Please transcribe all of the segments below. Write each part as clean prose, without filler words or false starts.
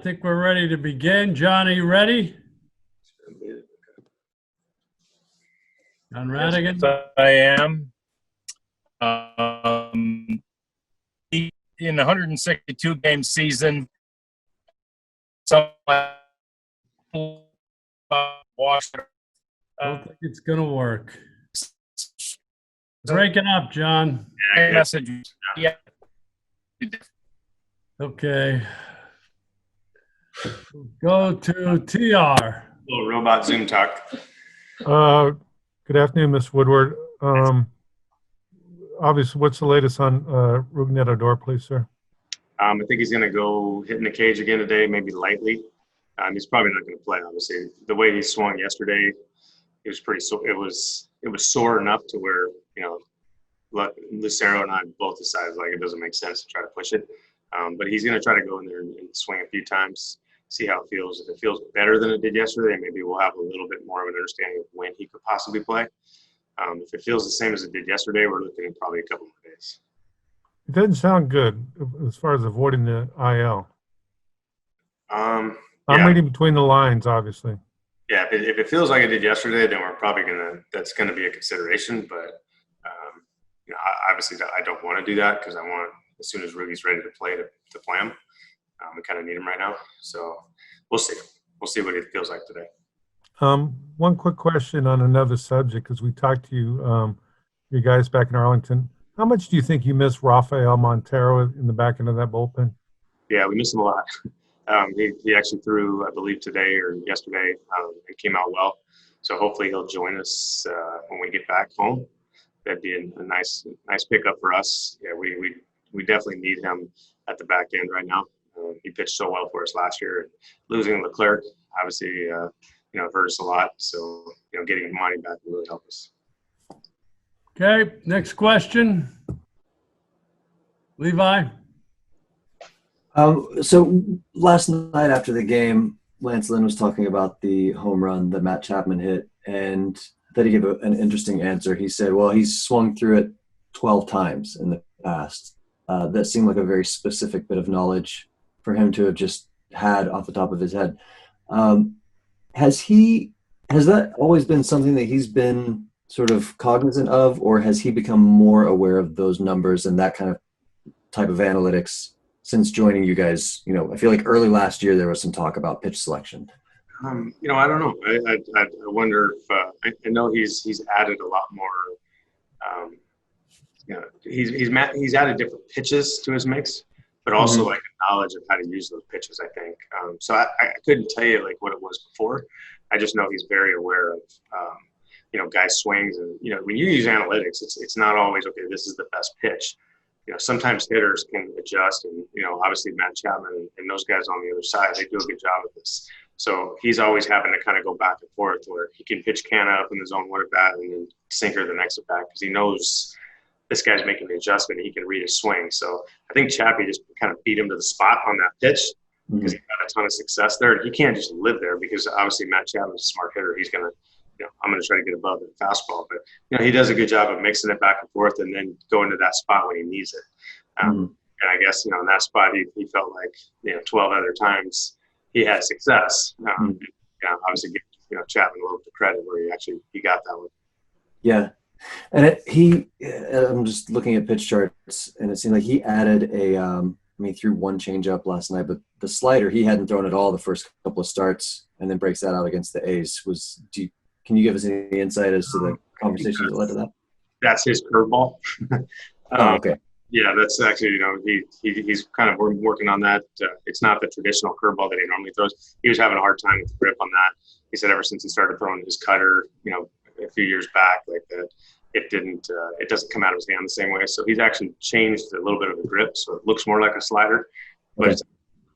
think we're ready to begin. John, are you ready? John Radigan? Yes, I am. In the 162 game season, some washed. I don't think it's going to work. Breaking up, John. Message. Yeah. Okay. Go to TR. Little robot Zoom talk. Good afternoon, Ms. Woodward. Obviously, what's the latest on Rougned Odor, please, sir? I think he's going to go hit in the cage again today, maybe lightly. He's probably not going to play, obviously. The way he swung yesterday, it was pretty sore. It was sore enough to where, Lucero and I both decided like it doesn't make sense to try to push it. But he's going to try to go in there and swing a few times, see how it feels. If it feels better than it did yesterday, maybe we'll have a little bit more of an understanding of when he could possibly play. If it feels the same as it did yesterday, we're looking at probably a couple more days. It doesn't sound good as far as avoiding the IL. I'm reading between the lines, obviously. Yeah, if it feels like it did yesterday, then we're probably that's gonna be a consideration. But obviously, I don't want to do that because I want, as soon as Ruby's ready to play, to play him. We kind of need him right now, so we'll see. We'll see what it feels like today. One quick question on another subject, because we talked to you guys back in Arlington. How much do you think you miss Rafael Montero in the back end of that bullpen? Yeah, we miss him a lot. He actually threw, I believe, today or yesterday. It came out well, so hopefully he'll join us when we get back home. That'd be a nice pickup for us. Yeah, we definitely need him at the back end right now. He pitched so well for us last year. Losing Leclerc, obviously, it hurt us a lot. So, getting money back will really help us. Okay, next question. Levi? So last night after the game, Lance Lynn was talking about the home run that Matt Chapman hit, and then he gave an interesting answer. He said, well, he's swung through it 12 times in the past. That seemed like a very specific bit of knowledge for him to have just had off the top of his head. Has that always been something that he's been sort of cognizant of, or has he become more aware of those numbers and that kind of type of analytics since joining you guys? I feel like early last year there was some talk about pitch selection. I don't know. I wonder if I know he's added a lot more. He's added different pitches to his mix, but also like a knowledge of how to use those pitches, I think. So I couldn't tell you like what it was before. I just know he's very aware of guys' swings, and when you use analytics, it's not always okay. This is the best pitch. Sometimes hitters can adjust, and obviously Matt Chapman and those guys on the other side, they do a good job of this. So he's always having to kind of go back and forth where he can pitch Canna up in the zone one at bat and then sinker the next at bat because he knows this guy's making the adjustment and he can read his swing. So I think Chappie just kind of beat him to the spot on that pitch because he had a ton of success there. He can't just live there because obviously Matt Chapman's a smart hitter. He's going to, I'm going to try to get above the fastball. But, he does a good job of mixing it back and forth and then going to that spot when he needs it. And I guess, in that spot, he felt like, 12 other times he had success. Obviously give, Chapman a little bit of credit where he got that one. Yeah. And I'm just looking at pitch charts, and it seemed like he added he threw one changeup last night, but the slider he hadn't thrown at all the first couple of starts, and then breaks that out against the A's. Can you give us any insight as to the conversation that led to that? That's his curveball. Okay. Yeah, that's actually, he's kind of working on that. It's not the traditional curveball that he normally throws. He was having a hard time with the grip on that. He said ever since he started throwing his cutter, a few years back, like that, it doesn't come out of his hand the same way. So he's actually changed a little bit of the grip, so it looks more like a slider, but it's a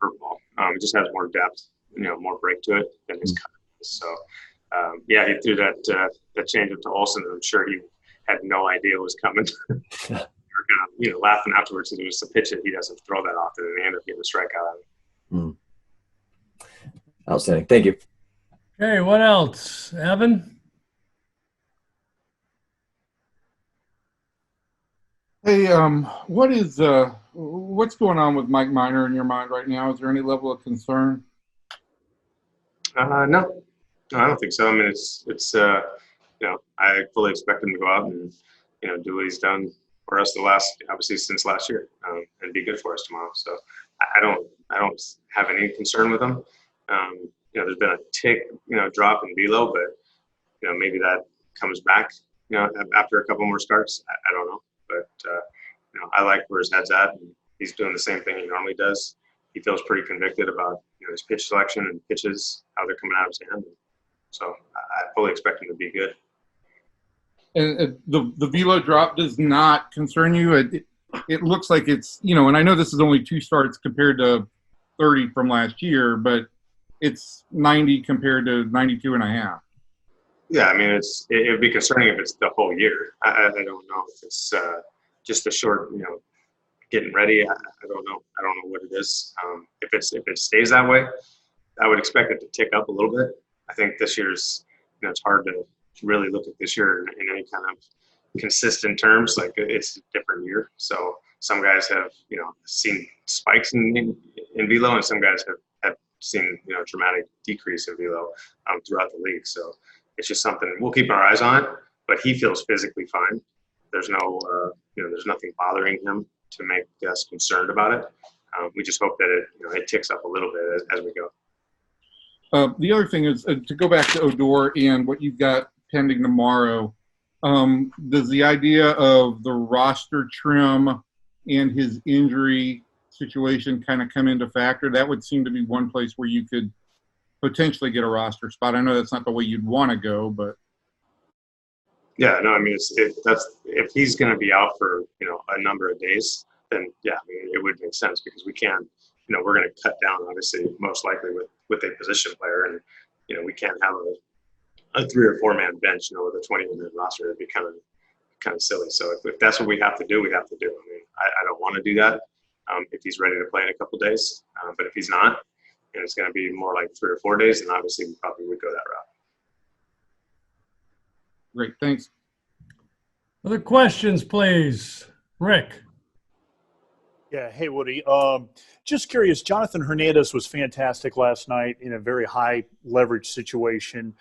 curveball. It just has more depth, more break to it than his cutter. So he threw that change up to Olsen, and I'm sure he had no idea it was coming. We were kind of, laughing afterwards because it was a pitch that he doesn't throw that often, and he ended up getting a strikeout out of it. Outstanding. Thank you. Okay, what else? Evan? Hey, what is What's going on with Mike Minor in your mind right now? Is there any level of concern? No, I don't think so. I mean, it's I fully expect him to go out and do what he's done for us obviously since last year, and be good for us tomorrow. So I don't have any concern with him. There's been a tick drop in velo, but maybe that comes back after a couple more starts. I don't know, but I like where his head's at, and he's doing the same thing he normally does. He feels pretty convicted about his pitch selection and pitches, how they're coming out of his hand. So I fully expect him to be good. And the velo drop does not concern you. It looks like it's and I know this is only 2 starts compared to 30 from last year, but it's 90 compared to 92 and a half. Yeah, I mean it would be concerning if it's the whole year. I don't know if it's just a short getting ready. I don't know. I don't know what it is. If it stays that way, I would expect it to tick up a little bit. I think this year's it's hard to really look at this year in any kind of consistent terms. Like it's a different year. So some guys have seen spikes in velo, and some guys have seen dramatic decrease in velo throughout the league. So it's just something we'll keep our eyes on it. But he feels physically fine. There's there's nothing bothering him to make us concerned about it. We just hope that it ticks up a little bit as we go. The other thing is to go back to Odor and what you've got pending tomorrow. Does the idea of the roster trim and his injury situation kind of come into factor? That would seem to be one place where you could potentially get a roster spot. I know that's not the way you'd want to go, but yeah, no, I mean if he's going to be out for a number of days, then yeah, I mean it would make sense because we can we're going to cut down obviously most likely with a position player, and we can't have a 3 or 4 man bench with a 20-man roster. It'd be kind of silly. So if that's what we have to do, we have to do. I mean I don't want to do that if he's ready to play in a couple of days, but if he's not and it's going to be more like 3 or 4 days, then obviously we probably would go that route. Great, thanks. Other questions, please. Rick. Yeah. Hey, Woody. Just curious, Jonathan Hernandez was fantastic last night in a very high leverage situation.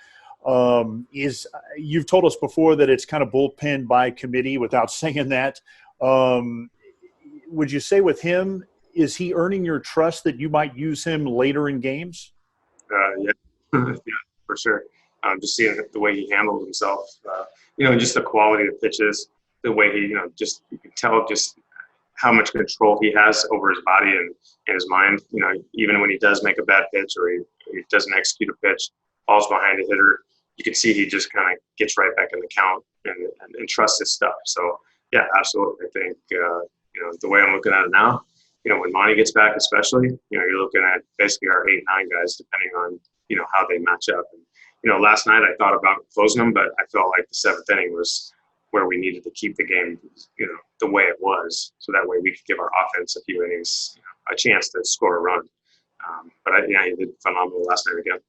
You've told us before that it's kind of bullpen by committee without saying that. Would you say with him, is he earning your trust that you might use him later in games? Yeah, yeah, for sure. Just seeing the way he handled himself, and just the quality of pitches, the way he, you can tell just how much control he has over his body and his mind. Even when he does make a bad pitch or he doesn't execute a pitch, falls behind a hitter, you can see he just kind of gets right back in the count and trusts his stuff. So yeah, absolutely. I think the way I'm looking at it now, when Monty gets back, especially, you're looking at basically our 8-9 guys, depending on how they match up. And, last night I thought about closing them, but I felt like the 7th inning was where we needed to keep the game, the way it was, so that way we could give our offense a few innings, a chance to score a run. But he did phenomenal last night again.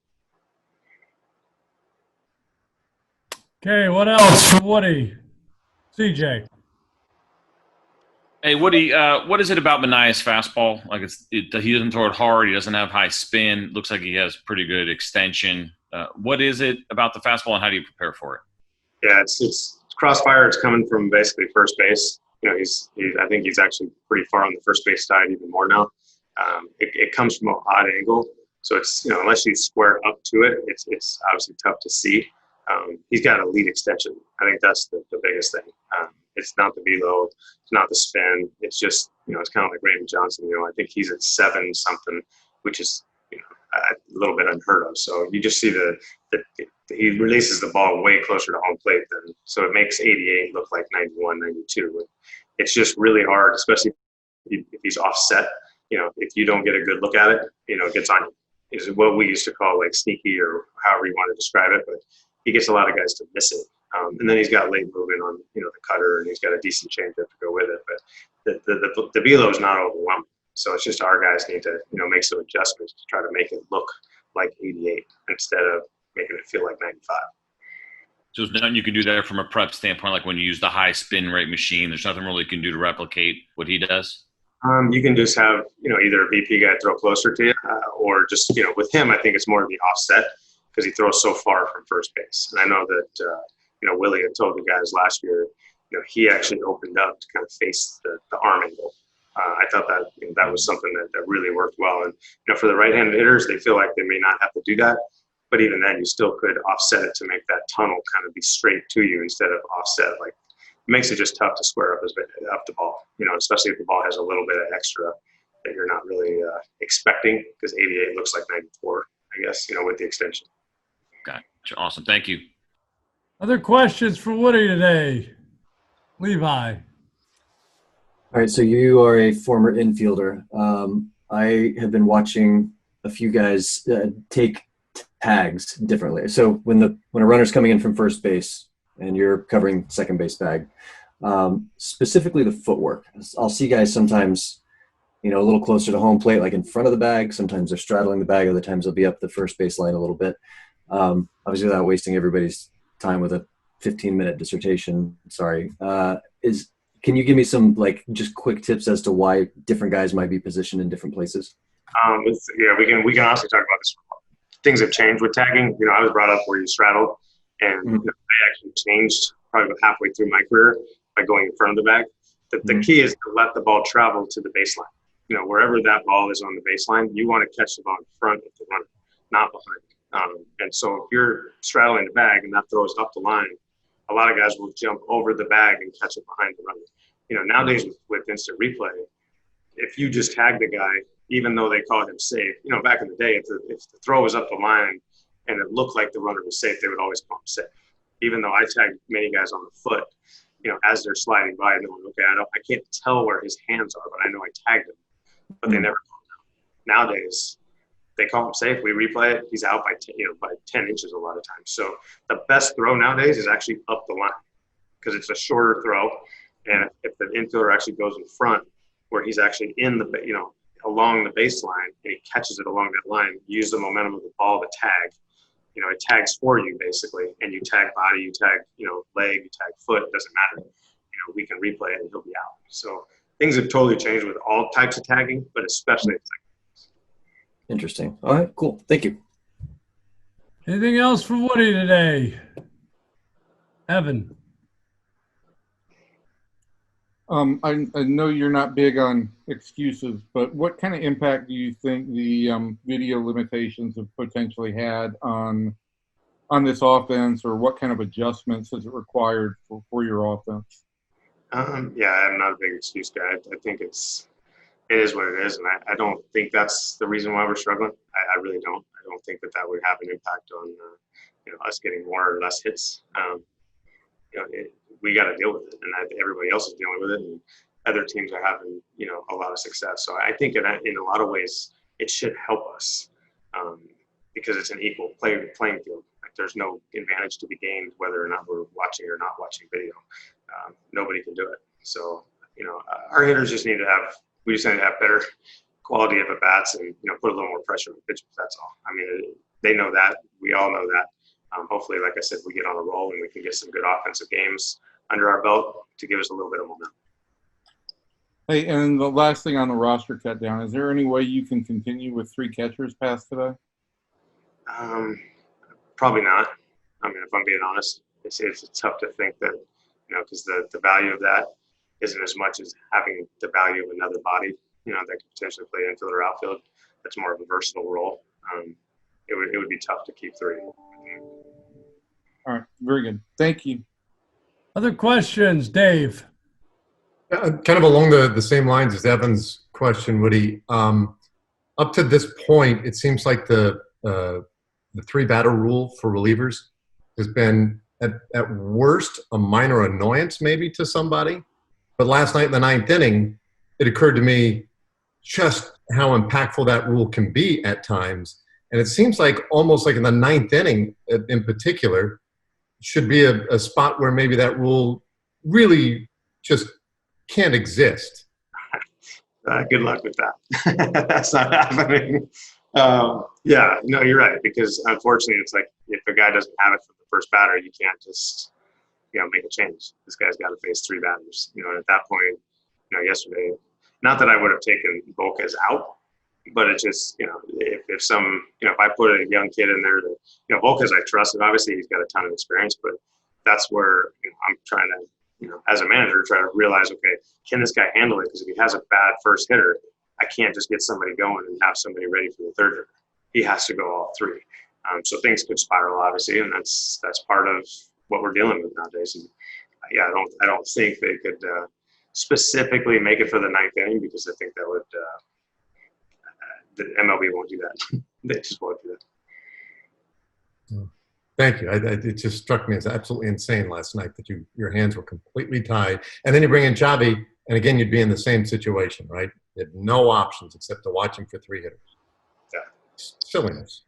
Okay, what else for Woody? CJ. Hey, Woody, what is it about Manaea's fastball? Like he doesn't throw it hard. He doesn't have high spin. Looks like he has pretty good extension. What is it about the fastball, and how do you prepare for it? Yeah, it's crossfire. It's coming from basically first base. I think he's actually pretty far on the first base side, even more now. It comes from an odd angle, so it's unless you square up to it, it's obviously tough to see. He's got a lead extension. I think that's the biggest thing. It's not the velo, it's not the spin. It's just it's kind of like Raymond Johnson. I think he's at 7 something, which is a little bit unheard of. So you just see he releases the ball way closer to home plate so it makes 88 look like 91, 92. It's just really hard, especially if he's offset. If you don't get a good look at it, it gets on you. Is what we used to call like sneaky or however you want to describe it, but he gets a lot of guys to miss it. And then he's got late movement on, the cutter, and he's got a decent changeup to go with it. But the velo is not overwhelming. So it's just our guys need to, make some adjustments to try to make it look like 88 instead of making it feel like 95. So there's nothing you can do there from a prep standpoint, like when you use the high spin rate machine. There's nothing really you can do to replicate what he does? You can just have, either a BP guy throw closer to you, or just, with him, I think it's more of the offset because he throws so far from first base. And I know that, Willie had told the guys last year, he actually opened up to kind of face the arm angle. I thought that that was something that really worked well. And, for the right-handed hitters, they feel like they may not have to do that. But even then, you still could offset it to make that tunnel kind of be straight to you instead of offset. Like, it makes it just tough to square up the ball, especially if the ball has a little bit of extra that you're not really expecting, because 88 looks like 94, I guess, with the extension. Gotcha. Awesome. Thank you. Other questions for Woody today? Levi. All right, so you are a former infielder. I have been watching a few guys take tags differently. So when a runner's coming in from first base and you're covering second base bag, specifically the footwork, I'll see guys sometimes, a little closer to home plate, like in front of the bag. Sometimes they're straddling the bag. Other times they'll be up the first base line a little bit. Obviously, without wasting everybody's time with a 15-minute dissertation. Sorry. Can you give me some just quick tips as to why different guys might be positioned in different places? We can honestly talk about this. Things have changed with tagging. I was brought up where you straddled, and they actually changed probably about halfway through my career by going in front of the bag. The key is to let the ball travel to the baseline. Wherever that ball is on the baseline, you want to catch the ball in front of the runner, not behind. And so if you're straddling the bag and that throws up the line, a lot of guys will jump over the bag and catch it behind the runner. Nowadays with instant replay, if you just tag the guy, even though they call him safe, back in the day, if the throw was up the line and it looked like the runner was safe, they would always call him safe. Even though I tagged many guys on the foot, as they're sliding by, and going, okay, I can't tell where his hands are, but I know I tagged him. But they never call him out. Nowadays, they call him safe. We replay it. He's out by 10 inches a lot of times. So the best throw nowadays is actually up the line because it's a shorter throw. And if the infielder actually goes in front, where he's actually in along the baseline, and he catches it along that line, use the momentum of the ball to tag. It tags for you basically, and you tag body, you tag leg, you tag foot. It doesn't matter. We can replay it and he'll be out. So things have totally changed with all types of tagging, but especially Interesting. All right, cool. Thank you. Anything else for Woody today? Evan. I know you're not big on excuses, but what kind of impact do you think the video limitations have potentially had on this offense, or what kind of adjustments has it required for your offense? I'm not a big excuse guy. I think it is what it is, and I don't think that's the reason why we're struggling. I really don't. I don't think that would have an impact on us getting more or less hits. We got to deal with it, and everybody else is dealing with it, and other teams are having a lot of success. So I think in a lot of ways it should help us because it's an equal playing field. Like, there's no advantage to be gained whether or not we're watching or not watching video. Nobody can do it. So our hitters just need to have better quality of at bats and put a little more pressure on the pitchers. That's all. I mean, they know that. We all know that. Hopefully, like I said, we get on a roll and we can get some good offensive games under our belt to give us a little bit of momentum. Hey, and the last thing on the roster cut down, is there any way you can continue with 3 catchers past today? Probably not. I mean, if I'm being honest, it's tough to think that, because the value of that isn't as much as having the value of another body, that could potentially play infield or outfield. That's more of a versatile role. It would be tough to keep 3. All right, very good. Thank you. Other questions, Dave? Kind of along the same lines as Evan's question, Woody. Up to this point, it seems like the 3-batter rule for relievers has been at worst a minor annoyance maybe to somebody. But last night in the 9th inning, it occurred to me just how impactful that rule can be at times. And it seems like almost like in the 9th inning in particular should be a spot where maybe that rule really just can't exist. Good luck with that. That's not happening. You're right, because unfortunately it's like if a guy doesn't have it from the first batter, you can't just make a change. This guy's got to face 3 batters. And at that point, yesterday Not that I would have taken Volquez out, but it's just, if some, if I put a young kid in there to, Volquez I trust, and obviously he's got a ton of experience, but that's where I'm trying to, as a manager, try to realize, okay, can this guy handle it? Because if he has a bad first hitter, I can't just get somebody going and have somebody ready for the third hitter. He has to go all three. So things could spiral, obviously, and that's part of what we're dealing with nowadays. And yeah, I don't think they could specifically make it for the ninth inning, because I think that would the MLB won't do that. They just won't do that. Thank you. It just struck me as absolutely insane last night that your hands were completely tied. And then you bring in Javi, and again, you'd be in the same situation, right? You had no options except to watch him for three hitters. Yeah. Silliness.